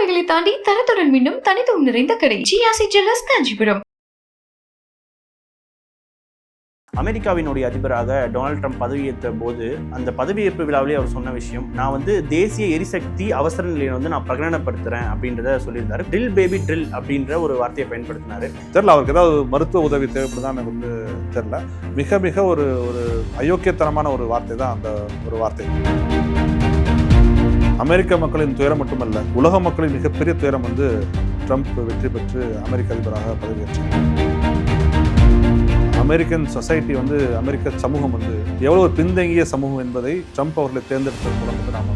தலைமுறைகளை தாண்டி தரத்துடன் மீண்டும் தனித்துவம் நிறைந்த கடை ஜிஆர்சி ஜுவல்லர்ஸ் காஞ்சிபுரம். அமெரிக்காவினுடைய அதிபராக டொனால்ட் ட்ரம்ப் பதவியேற்ற போது அந்த பதவியேற்பு விழாவிலே அவர் சொன்ன விஷயம், நான் தேசிய எரிசக்தி அவசர நிலையை நான் பிரகடனப்படுத்துறேன் அப்படின்றத சொல்லியிருந்தாரு. ட்ரில் பேபி ட்ரில் அப்படின்ற ஒரு வார்த்தையை பயன்படுத்தினாரு. தெரியல, அவருக்கு ஏதாவது மருத்துவ உதவி தேவைப்படுதான் எனக்கு தெரியல. மிக மிக ஒரு அயோக்கியத்தனமான ஒரு வார்த்தை தான் அந்த ஒரு வார்த்தை. அமெரிக்க மக்களின் துயரம் மட்டுமல்ல, உலக மக்களின் மிகப்பெரிய துயரம் ட்ரம்ப் வெற்றி பெற்று அமெரிக்க அதிபராக பதவியேற்றார். அமெரிக்கன் சொசைட்டி அமெரிக்க சமூகம் எவ்வளவு பின்தங்கிய சமூகம் என்பதை ட்ரம்ப் அவர்களை தேர்ந்தெடுத்ததன் மூலம் நாம்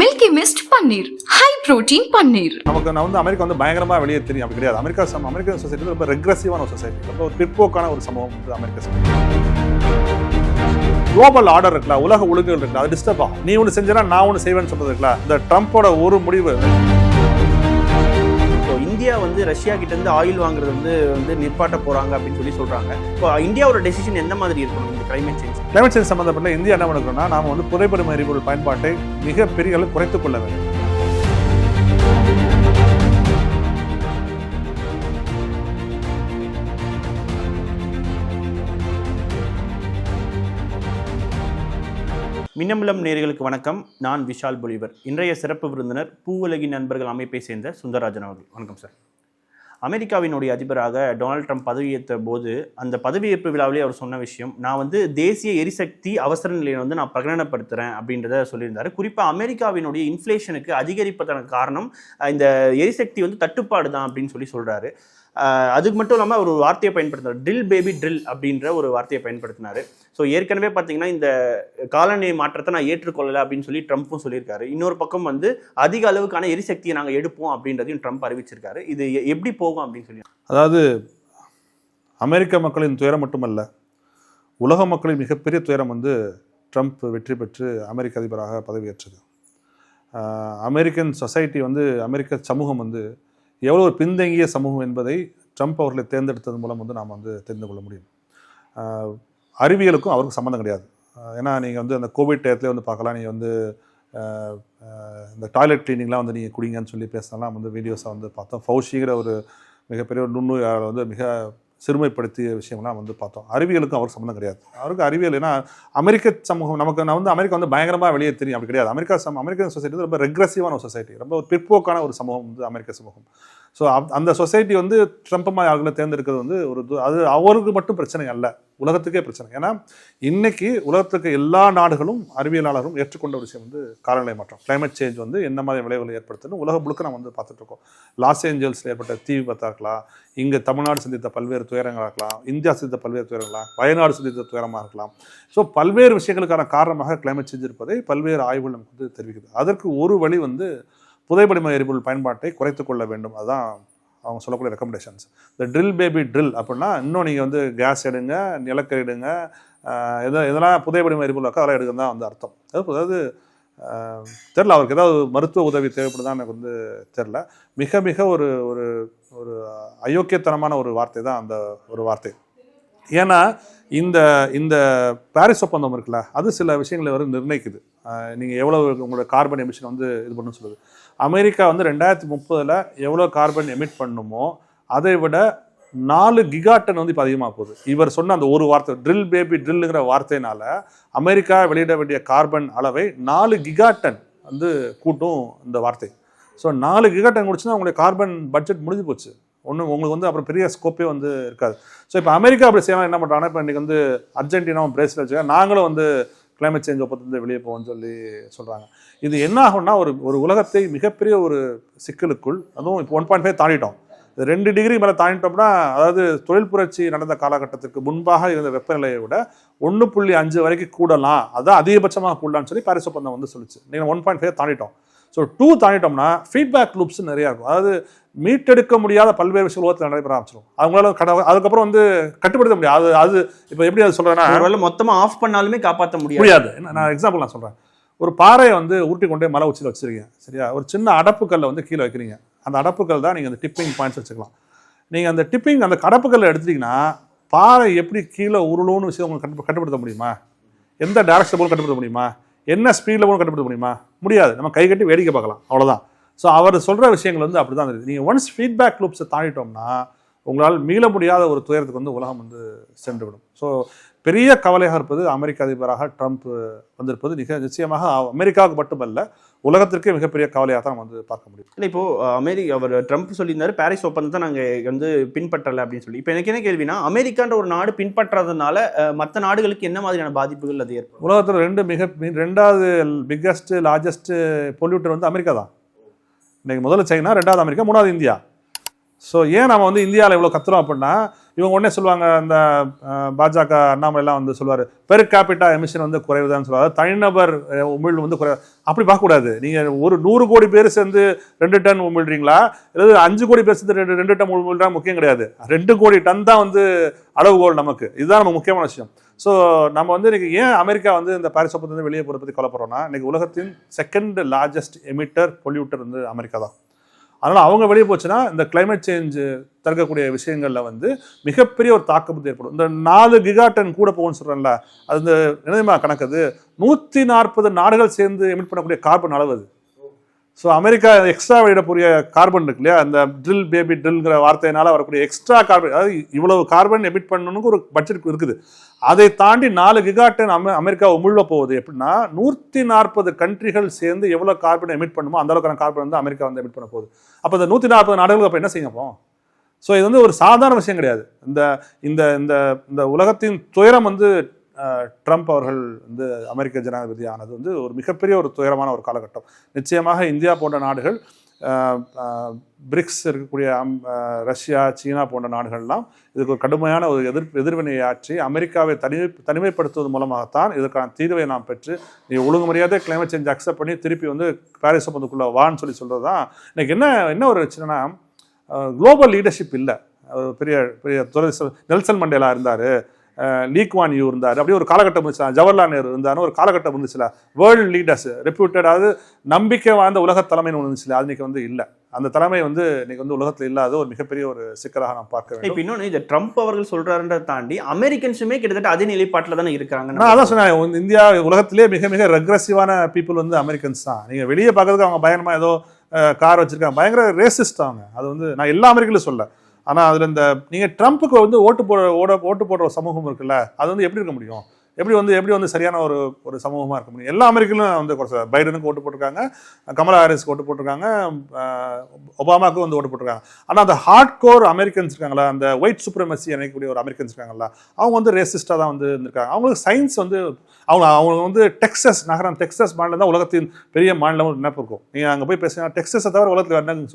milky mist paneer, high protein பன்னீர். நமக்கு அமெரிக்கா பயங்கரமா வெளியே தெரியும், அப்படி கிடையாது. அமெரிக்கன் சொசைட்டி ரொம்ப ரெக்ரெசிவான ஒரு சொசைட்டி, ரொம்ப ஒரு பிற்போக்கான ஒரு சமூகம் அமெரிக்க சமூகம். குளோபல் ஆர்டர் இருக்குல்ல, உலக ஒழுங்குகள் இருக்குல்ல, அது டிஸ்டர்ப் ஆகும். நீ ஒன்று செஞ்சா நான் ஒன்று செய்வேன்னு சொல்றது இருக்குல்ல, இந்த ட்ரம்ப்போட ஒரு முடிவு. இந்தியா ரஷ்யா கிட்ட இருந்து ஆயில் வாங்குறது நிற்பாட்ட போறாங்க அப்படின்னு சொல்றாங்க. இப்போ இந்தியாவோட டெசிஷன் எந்த மாதிரி இருக்கணும் இந்த கிளைமேட் சேஞ்ச் சம்பந்தப்பட்ட இந்தியா என்ன பண்ணணும்னா, நாம புதைபடிம எரிபொருள் பயன்பாட்டை மிகப்பெரிய அளவு குறைத்துக் கொள்ள வேண்டும். மின்னம்பலம் நேயர்களுக்கு வணக்கம். நான் விஷால் பொலிவர். இன்றைய சிறப்பு விருந்தினர் பூவுலகின் நண்பர்கள் அமைப்பை சேர்ந்த சுந்தரராஜன் அவர்கள். வணக்கம் சார். அமெரிக்காவினுடைய அதிபராக டொனால்ட் ட்ரம்ப் பதவியேற்ற போது அந்த பதவியேற்பு விழாவிலே அவர் சொன்ன விஷயம், நான் தேசிய எரிசக்தி அவசர நிலையை நான் பிரகடனப்படுத்துறேன் அப்படின்றத சொல்லியிருந்தாரு. குறிப்பாக அமெரிக்காவினுடைய இன்ஃப்ளேஷனுக்கு அதிகரிப்பதற்கு காரணம் இந்த எரிசக்தி தட்டுப்பாடு தான் அப்படின்னு சொல்றாரு. அதுக்கு மட்டும் இல்லாமல் ஒரு வார்த்தையை பயன்படுத்தினார், ட்ரில் பேபி ட்ரில் அப்படின்ற ஒரு வார்த்தையை பயன்படுத்தினாரு. ஸோ ஏற்கனவே பார்த்தீங்கன்னா இந்த காலநிலை மாற்றத்தை நான் ஏற்றுக்கொள்ளலை அப்படின்னு ட்ரம்ப்பும் சொல்லியிருக்காரு. இன்னொரு பக்கம் அதிக அளவுக்கான எரிசக்தியை நாங்கள் எடுப்போம் அப்படின்றதையும் ட்ரம்ப் அறிவிச்சிருக்காரு. இது எப்படி போகும் அப்படின்னு சொல்லி, அதாவது அமெரிக்க மக்களின் துயரம் மட்டுமல்ல, உலக மக்களின் மிகப்பெரிய துயரம் ட்ரம்ப் வெற்றி பெற்று அமெரிக்க அதிபராக பதவியேற்றது. அமெரிக்கன் சொசைட்டி அமெரிக்க சமூகம் எவ்வளோ ஒரு பின்தங்கிய சமூகம் என்பதை ட்ரம்ப் அவர்களை தேர்ந்தெடுத்ததன் மூலம் நாம் தெரிந்து கொள்ள முடியும். அறிவியலுக்கும் அவருக்கும் சம்மந்தம் கிடையாது. ஏன்னா நீங்கள் அந்த கோவிட் டயத்துலேயே பார்க்கலாம். நீங்கள் இந்த டாய்லெட் கிளீனிங்லாம் நீங்கள் குடிங்கன்னு சொல்லி பேசினாலாம் வீடியோஸை பார்த்தோம். ஃபவுஷிங்கிற ஒரு மிகப்பெரிய ஒரு நுண்ணுயிர் மிக சிறுமைப்படுத்திய விஷயம்லாம் பார்த்தோம். அறிவியலுக்கும் அவருக்கு சம்மந்தம் கிடையாது. அவருக்கு அறிவியல், ஏன்னா அமெரிக்க சமூகம் நமக்கு அமெரிக்கா பயங்கரமாக வெளியே தெரியும், அப்படி கிடையாது. அமெரிக்கன் சொசைட்டி ரொம்ப ரெக்ரெசிவான ஒரு சொசைட்டி, ரொம்ப ஒரு பிற்போக்கான ஒரு சமூகம் அமெரிக்க சமூகம். ஸோ அந்த சொசைட்டி ட்ரம்ப் அவர்களை தேர்ந்தெடுக்கிறது அது அவருக்கு மட்டும் பிரச்சனை அல்ல, உலகத்துக்கே பிரச்சனை. ஏன்னா இன்னைக்கு உலகத்துக்கு எல்லா நாடுகளும் அறிவியலாளரும் ஏற்றுக்கொண்ட ஒரு விஷயம் காலநிலை மாற்றம், கிளைமேட் சேஞ்ச் என்ன மாதிரி விளைவுகளை ஏற்படுத்தணும் உலக முழுக்க நம்ம பார்த்துட்டு இருக்கோம். லாஸ் ஏஞ்சல்ஸில் ஏற்பட்ட தீ விபத்தாக இருக்கலாம், இங்கே தமிழ்நாடு சந்தித்த பல்வேறு துயரங்களாக இருக்கலாம், இந்தியா சந்தித்த பல்வேறு துயரங்களாக, வயநாடு சந்தித்த துயரமாக இருக்கலாம். ஸோ பல்வேறு விஷயங்களுக்கான காரணமாக கிளைமேட் சேஞ்ச் இருப்பதை பல்வேறு ஆய்வுகள் நமக்கு தெரிவிக்குது. அதற்கு ஒரு வழி புதைபடிம எரிபொருள் பயன்பாட்டை குறைத்து கொள்ள வேண்டும். அதுதான் அவங்க சொல்லக்கூடிய ரெக்கமெண்டேஷன்ஸ். இந்த ட்ரில் பேபி ட்ரில் அப்படின்னா, இன்னும் நீங்கள் கேஸ் எடுங்க, நிலக்கரி எடுங்க, இதெல்லாம் புதைபடிம எரிபொருள் அதெல்லாம் எடுங்க தான் அர்த்தம். அதாவது தெரில, அவருக்கு ஏதாவது மருத்துவ உதவி தேவைப்படுதான் எனக்கு தெரில. மிக மிக ஒரு அயோக்கியத்தனமான ஒரு வார்த்தை தான் அந்த ஒரு வார்த்தை. ஏன்னா இந்த பாரிஸ் ஒப்பந்தம் இருக்குல்ல, அது சில விஷயங்களை நிர்ணயிக்குது. நீங்கள் எவ்வளோ உங்களோட கார்பன் எமிஷன் இது பண்ணணும்னு சொல்லுது. அமெரிக்கா 2030 எவ்வளோ கார்பன் எமிட் பண்ணணுமோ அதை விட 4 கிகாட்டன் இப்போ அதிகமாக போகுது. இவர் சொன்ன அந்த ஒரு வார்த்தை, ட்ரில் பேபி ட்ரில்லுங்கிற வார்த்தையினால அமெரிக்கா வெளியிட வேண்டிய கார்பன் அளவை 4 கிகாட்டன் கூட்டும் இந்த வார்த்தை. ஸோ 4 கிகாட்டன் முடிச்சுன்னா உங்களுடைய கார்பன் பட்ஜெட் முடிஞ்சு போச்சு. உங்களுக்கு அப்புறம் பெரிய ஸ்கோப்பே இருக்காது. ஸோ இப்போ அமெரிக்கா அப்படி செய்யலாம் என்ன பண்ணுறாங்கன்னா, இப்போ இன்றைக்கி அர்ஜென்டினாவும் பிரேசில் வச்சுக்க, நாங்களும் கிளைமேட் சேஞ்ச் ஒப்பந்தத்தை வெளியே போவோம்னு சொல்கிறாங்க. இது என்ன ஆகும்னா, ஒரு உலகத்தை மிகப்பெரிய ஒரு சிக்கலுக்குள், அதுவும் இப்போ 1.5 தாண்டிட்டோம். 2 டிகிரி மேலே தாண்டிட்டோம்னா, அதாவது தொழில் புரட்சி நடந்த காலகட்டத்துக்கு முன்பாக இருந்த வெப்பநிலையை விட 1.5 வரைக்கும் கூடலாம், அதான் அதிகபட்சமாக கூடலான்னு சொல்லி பாரிஸ் ஒப்பந்தம் சொல்லிச்சு. நீங்கள் 1.5 தாண்டிட்டோம். ஸோ 2 தாண்டிட்டோம்னா ஃபீட்பேக் லூப்ஸ் நிறையா இருக்கும். அதாவது மீட்டெடுக்க முடியாத பல்வேறு விஷயம் உலகத்தில் நடைபெற ஆரம்பிச்சிடும். அவங்களால அதுக்கப்புறம் கட்டுப்படுத்த முடியாது. அது இப்போ எப்படி அது சொல்கிறேன்னா, மொத்தமாக ஆஃப் பண்ணாலுமே காப்பாற்ற முடியாது. நான் எக்ஸாம்பிள் சொல்கிறேன். ஒரு பாறையை உருட்டி கொண்டே மலை உச்சியில் வச்சுருக்கீங்க, சரியா? ஒரு சின்ன அடப்புக்கல்லை கீழே வைக்கிறீங்க. அந்த அடப்புக்கல் தான் நீங்கள் அந்த டிப்பிங் பாயிண்ட்ஸ் வச்சுக்கலாம். நீங்கள் அந்த டிப்பிங் அந்த அடப்புக்கல்லை எடுத்துட்டிங்கன்னா பாறை எப்படி கீழே உருளும்னு விஷயம் உங்களுக்கு கட்டுப்படுத்த முடியுமா? எந்த டைரக்ஷன் போல் கட்டுப்படுத்த முடியுமா? என்ன ஸ்பீடில் கூட கட்டுப்படுத்த முடியுமா? முடியாது. நம்ம கை கட்டி வேடிக்கை பார்க்கலாம், அவ்வளோதான். ஸோ அவர் சொல்கிற விஷயங்கள் வந்து அப்படி தான் இருக்குது. நீங்கள் ஒன்ஸ் ஃபீட்பேக் லூப்ஸை தாண்டிட்டோம்னா உங்களால் மீள முடியாத ஒரு துயரத்துக்கு வந்து உலகம் வந்து சென்றுவிடும். ஸோ பெரிய கவலையாக இருப்பது அமெரிக்க அதிபராக ட்ரம்ப் வந்திருப்பது நிச்சயமாக அமெரிக்காவுக்கு மட்டுமல்ல, உலகத்திற்கே மிகப்பெரிய கவலையாக தான் நம்ம வந்து பார்க்க முடியும். இல்லை, இப்போது அவர் ட்ரம்ப் சொல்லியிருந்தாரு பாரிஸ் ஒப்பந்தத்தை நாங்கள் வந்து பின்பற்றலை அப்படின்னு சொல்லி. இப்போ எனக்கு என்ன கேள்வினா, அமெரிக்கான்ற ஒரு நாடு பின்பற்றாததுனால மற்ற நாடுகளுக்கு என்ன மாதிரியான பாதிப்புகள் அது ஏற்படும்? உலகத்தில் ரெண்டாவது பிக்கஸ்ட் லார்ஜஸ்ட் பொல்யூட்டர் வந்து அமெரிக்கா தான். இன்னைக்கு முதல்ல சைனா, ரெண்டாவது அமெரிக்கா, மூணாவது இந்தியா. ஸோ ஏன் நம்ம வந்து இந்தியாவில் இவ்வளோ கத்துறோம் அப்படின்னா, இவங்க உடனே சொல்லுவாங்க, இந்த பாஜக அண்ணாமலைலாம் வந்து சொல்லுவார் பெர் கேபிட்டா எமிஷன் வந்து குறைவுதான்னு சொல்லுவாங்க, தனிநபர் உமிழ் வந்து குறைவு. அப்படி பார்க்கக்கூடாது. நீங்கள் ஒரு 100 கோடி பேர் சேர்ந்து 2 டன் உமிழ்றீங்களா, இல்லை 5 கோடி பேர் சேர்ந்து 2 டன் உமிழ்றா முக்கியம் கிடையாது. 2 கோடி டன் தான் வந்து அளவுகோல் நமக்கு. இதுதான் நம்ம முக்கியமான விஷயம். ஸோ நம்ம வந்து இன்றைக்கி ஏன் அமெரிக்கா வந்து இந்த பாரிஸ் ஒப்பந்தத்தை வெளியே போகிறத பற்றி கவலைப்படுறோம்னா, இன்றைக்கி உலகத்தின் செகண்ட் லார்ஜஸ்ட் எமிட்டர் பொல்யூட்டர் வந்து அமெரிக்கா தான். அதனால் அவங்க வெளியே போச்சுன்னா இந்த கிளைமேட் சேஞ்ச் தடுக்கக்கூடிய விஷயங்களில் வந்து மிகப்பெரிய ஒரு தாக்கம் ஏற்படும். இந்த 4 கிகாட்டன் கூட போகும்னு சொல்கிறேன்ல, அது இந்த என்னமா கணக்குது 140 நாடுகள் சேர்ந்து எமிட் பண்ணக்கூடிய கார்பன் அளவு அது. ஸோ அமெரிக்கா எக்ஸ்ட்ரா வெளியிடக்கூடிய கார்பன் இருக்கு இல்லையா, அந்த ட்ரில் பேபி ட்ரில்ங்கிற வார்த்தையினால வரக்கூடிய எக்ஸ்ட்ரா கார்பன், அதாவது இவ்வளவு கார்பன் எமிட் பண்ணணும்னு ஒரு பட்ஜெட் இருக்குது. அதை தாண்டி 4 கிகாட்டன் அமெரிக்கா உமிழ்வ போகுது. எப்படின்னா 140 கண்ட்ரிகள் சேர்ந்து எவ்வளோ கார்பன் எமிட் பண்ணுமோ அந்த அளவுக்கான கார்பன் வந்து அமெரிக்கா வந்து எமிட் பண்ண போகுது. அப்போ இந்த 140 நாடுகளுக்கு அப்போ என்ன செய்யப்போ? ஸோ இது வந்து ஒரு சாதாரண விஷயம் கிடையாது. இந்த இந்த இந்த இந்த உலகத்தின் துயரம் வந்து ட்ரம்ப் அவர்கள் வந்து அமெரிக்க ஜனாதிபதி ஆனது வந்து ஒரு மிகப்பெரிய ஒரு துயரமான ஒரு காலகட்டம். நிச்சயமாக இந்தியா போன்ற நாடுகள், பிரிக்ஸ் இருக்கக்கூடிய ரஷ்யா, சீனா போன்ற நாடுகள்லாம் இதுக்கு ஒரு கடுமையான ஒரு எதிர்வினையை ஆற்றி அமெரிக்காவை தனிமைப்படுத்துவது மூலமாகத்தான் இதற்கான தீர்வை நாம் பெற்று ஒழுங்கு மரியாதை கிளைமேட் சேஞ்ச் அக்செப்ட் பண்ணி திருப்பி வந்து பாரிஸ் ஒப்பந்தத்துக்குள்ளே வான்னு சொல்கிறது தான். இன்னைக்கு என்ன ஒரு பிரச்சனைனா, குளோபல் லீடர்ஷிப் இல்லை. பெரிய பெரிய நெல்சன் மண்டேலா இருந்தார், லீ குவான் யூ இருந்தார், அப்படியே ஒரு காலகட்டம் இருந்துச்சுல, ஜவஹர்லால் நேரு இருந்தார், ஒரு காலகட்டம் இருந்துச்சுல, வேர்ல்டு லீடர்ஸ் ரெப்யூட்டட், அதாவது நம்பிக்கை வாழ்ந்த உலக தலைமைன்னு ஒன்று இருந்துச்சுல, அது இன்னைக்கு வந்து இல்லை. அந்த தலைமை வந்து இன்னைக்கு வந்து உலகத்தில் இல்லாத ஒரு மிகப்பெரிய ஒரு சிக்கலாக நாம் பார்க்க வேண்டும். இப்போ இன்னொன்று, இந்த ட்ரம்ப் அவர்கள் சொல்றாருன்றதை தாண்டி அமெரிக்கன்ஸுமே கிட்டத்தட்ட அதே நிலைப்பாட்டில் தானே இருக்காங்க. நான் அதான் சொன்னேன், இந்தியா உலகத்திலே மிக மிக ரெக்ரெசிவான பீப்புள் வந்து அமெரிக்கன்ஸ் தான். நீங்கள் வெளியே பார்க்கறதுக்கு அவங்க பயங்கரமாக ஏதோ கார் வச்சிருக்காங்க, பயங்கர ரேசிஸ்ட் அவங்க. அது வந்து நான் எல்லா அமெரிக்கலும் சொல்ல, ஆனால் அதில் இந்த நீங்கள் ட்ரம்ப்புக்கு வந்து ஓட்டு போடுற சமூகம் இருக்குல்ல, அது வந்து எப்படி இருக்க முடியும்? எப்படி வந்து சரியான ஒரு சமூகமாக இருக்க முடியும்? எல்லா அமெரிக்கலும் வந்து பைடனுக்கு ஓட்டு போட்டிருக்காங்க, கமலா ஹாரிஸ்க்கு ஓட்டு போட்டிருக்காங்க, ஒபாமாவுக்கு வந்து ஓட்டு போட்டிருக்காங்க. ஆனால் அந்த ஹார்ட் கோர் அமெரிக்கன்ஸ் இருக்காங்களா, அந்த ஒயிட் சுப்ரமசி நினைக்கக்கூடிய ஒரு அமெரிக்கன்ஸ் இருக்காங்களா, அவங்க வந்து ரேசிஸ்டாக தான் வந்து இருந்திருக்காங்க. அவங்களுக்கு சயின்ஸ் வந்து அவங்க வந்து டெக்ஸஸ் நகரம், டெக்ஸஸ் மாநிலம் தான் உலகத்தின் பெரிய மாநிலம் நினைப்பு இருக்கும். நீங்கள் அங்கே போய் பேசினா டெக்ஸஸை தவிர உலகத்தில் வேண்டாம்னு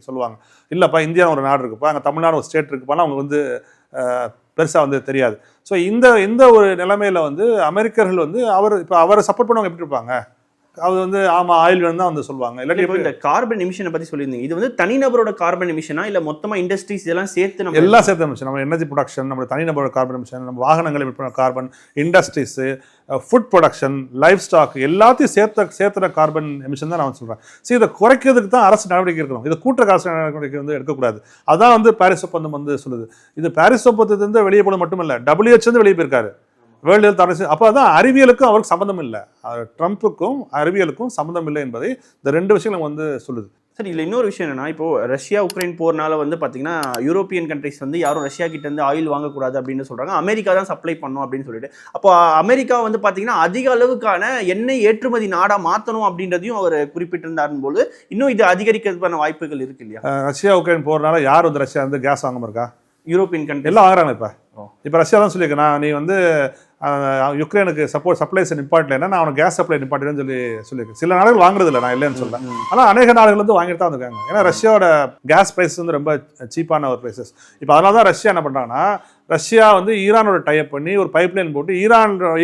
சொல்லுவாங்க. இல்லைப்பா, இந்தியா ஒரு நாடு இருக்குப்பா, அங்கே தமிழ்நாடு ஒரு ஸ்டேட் இருக்குப்பானா அவங்க வந்து பெருசாக வந்து தெரியாது. ஸோ இந்த ஒரு நிலைமையில் வந்து அமெரிக்கர்கள் வந்து அவரை சப்போர்ட் பண்ணவங்க எப்படி இருப்பாங்க? அது வந்து ஆமாம் ஆயில் வேணும் தான் வந்து சொல்லுவாங்க. இல்லாட்டி இந்த கார்பன் எமிஷனை பற்றி சொல்லியிருந்தீங்க, இது வந்து தனிநபரோட கார்பன் எமிஷனா இல்லை மொத்தமாக இண்டஸ்ட்ரீஸ் இதெல்லாம் சேர்த்து நம்ம எல்லாம் சேர்த்து எமிஷன்? நம்ம எனர்ஜி ப்ரொடக்ஷன், நம்ம தனிநபரோட கார்பன் எமிஷன், நம்ம வாகனங்கள் எமிட் பண்ண carbon, industries, food production, livestock, எல்லாத்தையும் சேர்த்துற கார்பன் எமிஷன் தான் நான் சொல்கிறேன். சரி, இதை குறைக்கிறதுக்கு தான் அரசு நடவடிக்கை இருக்கணும். இதை கூட்டுற அரசு நடவடிக்கை வந்து எடுக்கக்கூடாது. அதான் வந்து பாரிஸ் ஒப்பந்தம் வந்து சொல்லுது. இது பாரிஸ் ஒப்பந்தத்திலிருந்து வெளியே போட மட்டுமல்ல, WHO வெளியே போயிருக்காரு, வேர்ல்டு ஹெல்த் ஆர்கனைசேஷன். அப்போ அதான் அறிவியலுக்கும் அவருக்கு சம்மந்தம் இல்லை, ட்ரம்ப்புக்கும் அறிவியலுக்கும் சம்மந்தம் இல்லை என்பதை இந்த 2 விஷயங்கள் வந்து சொல்லுது. சரி, இல்லை இன்னொரு விஷயம் என்னன்னா, இப்போ ரஷ்யா உக்ரைன் போர்னால வந்து பார்த்தீங்கன்னா யூரோப்பியன் கண்ட்ரிஸ் வந்து யாரும் ரஷ்யா கிட்ட இருந்து ஆயில் வாங்கக்கூடாது அப்படின்னு சொல்றாங்க, அமெரிக்கா தான் சப்ளை பண்ணும் அப்படின்னு சொல்லிட்டு. அப்போ அமெரிக்கா வந்து பார்த்தீங்கன்னா அதிக அளவுக்கான எண்ணெய் ஏற்றுமதி நாடா மாற்றணும் அப்படின்றதையும் அவர் குறிப்பிட்டிருந்தாரும் போது இன்னும் இது அதிகரிக்கிறதுக்கான வாய்ப்புகள் இருக்கு இல்லையா? ரஷ்யா உக்ரைன் போர்னால யார் வந்து ரஷ்யா வந்து கேஸ் வாங்காம இருக்கா? யூரோப்பியன் கண்ட்ரி எல்லாம் வாங்குறாங்க. இப்போ ரஷ்யா தான் சொல்லியிருக்கேன், நீ வந்து யுக்ரைனுக்கு சப்ளைஸ் நிப்பாட்டலைன்னா நான் அவனுக்கு கேஸ் சப்ளை நிப்பாட்டுன்னு சொல்லியிருக்கேன். சில நாடுகள் வாங்குறது இல்லை, நான் இல்லைன்னு சொல்றேன். ஆனால் அநேக நாடுகள் வந்து வாங்கிட்டு தான் வந்திருக்காங்க. ஏன்னா ரஷ்யாவோட கேஸ் ப்ரைஸ் வந்து ரொம்ப சீப்பான ஒரு ப்ரைஸஸ். இப்போ அதனால தான் ரஷ்யா என்ன பண்ணுறாங்கன்னா, ரஷ்யா வந்து ஈரானோட டைப் பண்ணி ஒரு பைப்லைன் போட்டு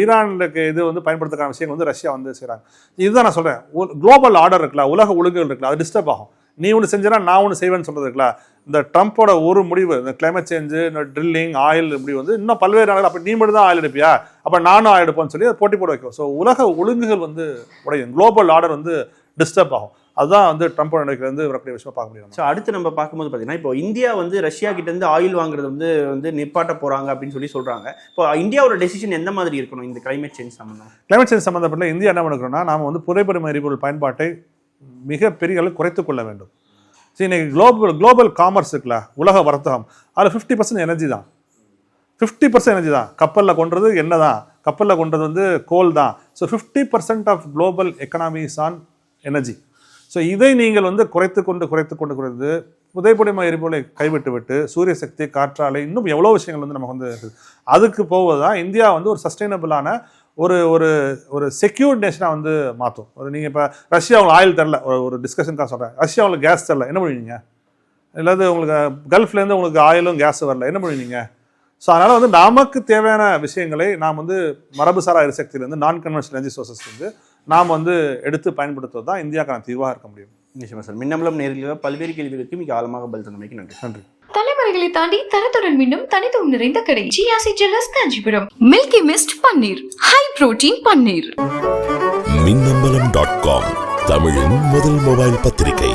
ஈரானுக்கு இது வந்து பயன்படுத்துக்கான விஷயங்கள் வந்து ரஷ்யா வந்து செய்கிறாங்க. இதுதான் நான் சொல்கிறேன், குளோபல் ஆர்டர் இருக்குல்ல, உலக ஒழுங்குகள் இருக்குல்ல, அது டிஸ்டர்ப் ஆகும். நீ ஒன்று செஞ்சேன்னா நான் ஒன்று செய்வேன்னு சொல்கிறது இருக்குல்ல. இந்த ட்ரம்ப்போட ஒரு முடிவு, இந்த கிளைமேட் சேஞ்சு, இந்த ட்ரில்லிங், ஆயில், இப்படி வந்து இன்னும் பல்வேறு நாடுகள் அப்போ நீ மட்டும் தான் ஆயில் எடுப்பியா, அப்போ நானும் ஆயில் எடுப்போன்னு சொல்லி அதை போட்டி போட வைக்கும். ஸோ உலக ஒழுங்குகள் வந்து உடையும், குளோபல் ஆர்டர் வந்து டிஸ்டர்ப் ஆகும். அதுதான் வந்து ட்ரம்ப் நடக்கிறது வரக்கூடிய விஷயம் பார்க்க முடியும். ஸோ அடுத்து நம்ம பார்க்கும்போது பார்த்தீங்கன்னா இப்போ இந்தியா வந்து ரஷ்யா கிட்ட இருந்து ஆயில் வாங்குறது வந்து நிப்பாட்ட போறாங்க அப்படின்னு சொல்றாங்க. இப்போ இந்தியாவோட டெசிஷன் எந்த மாதிரி இருக்கணும் இந்த கிளைமேட் சேஞ்ச் சம்பந்தம்? கிளைமேட் சேஞ்ச் சம்பந்தப்பட்ட இந்தியா என்ன பண்ணுறோம்னா, நாம வந்து புதைப்படிம எரிபொருள் பயன்பாட்டை மிக பெரிய அளவு குறைத்து கொள்ள வேண்டும். சரி, இன்னைக்கு குளோபல் காமர்ஸ் இருக்குல்ல, உலக வர்த்தகம், அதில் 50% எனர்ஜி தான். 50% எனர்ஜி தான். கப்பலில் கொண்டது எண்ணெய் தான், கப்பலில் கொண்டது வந்து கோல் தான். So 50% of global economy is on energy. So இதை நீங்கள் வந்து குறைத்து புதைப்படிம எரிபொருளை கைவிட்டு விட்டு சூரிய சக்தி, காற்றாலை, இன்னும் எவ்வளோ விஷயங்கள் வந்து நமக்கு வந்து இருக்குது. அதுக்கு போவதுதான் இந்தியா வந்து ஒரு சஸ்டைனபிளான ஒரு ஒரு செக்யூர்ட் நேஷனாக வந்து மாற்றும். நீங்கள் இப்போ ரஷ்யா அவங்களுக்கு ஆயில் தரல, ஒரு டிஸ்கஷனுக்காக சொல்கிறேன், ரஷ்யா அவங்களுக்கு கேஸ் தரல, என்ன பண்ணுவீங்க? இல்லாத உங்களுக்கு கல்ஃப்லேருந்து உங்களுக்கு ஆயிலும் கேஸ் வரல, என்ன பண்ணுவீங்க? ஸோ அதனால் வந்து நமக்கு தேவையான விஷயங்களை நாம் வந்து மரபுசாரா எரிசக்தியிலேருந்து, நான் கன்வென்ஷனல் எனர்ஜி சோர்சஸ்லேருந்து நாம் வந்து எடுத்து பயன்படுத்துவது தான் இந்தியாவுக்கான தீர்வாக இருக்க முடியும். நிச்சயமா சார். மின்னம்பலம் நேரில் பல்வேறு கேள்விகளுக்கு மிக ஆழமாக பதில் தந்தமைக்கு நன்றி. நன்றி. தலைமுறைகளை தாண்டி தரத்துடன் மீண்டும் தனித்துவம் நிறைந்த கடை GRC jewellers Kanchipuram. Milky mist paneer, high protein paneer. மின்னம்பலம்.com தமிழின் முதல் மொபைல் பத்திரிகை.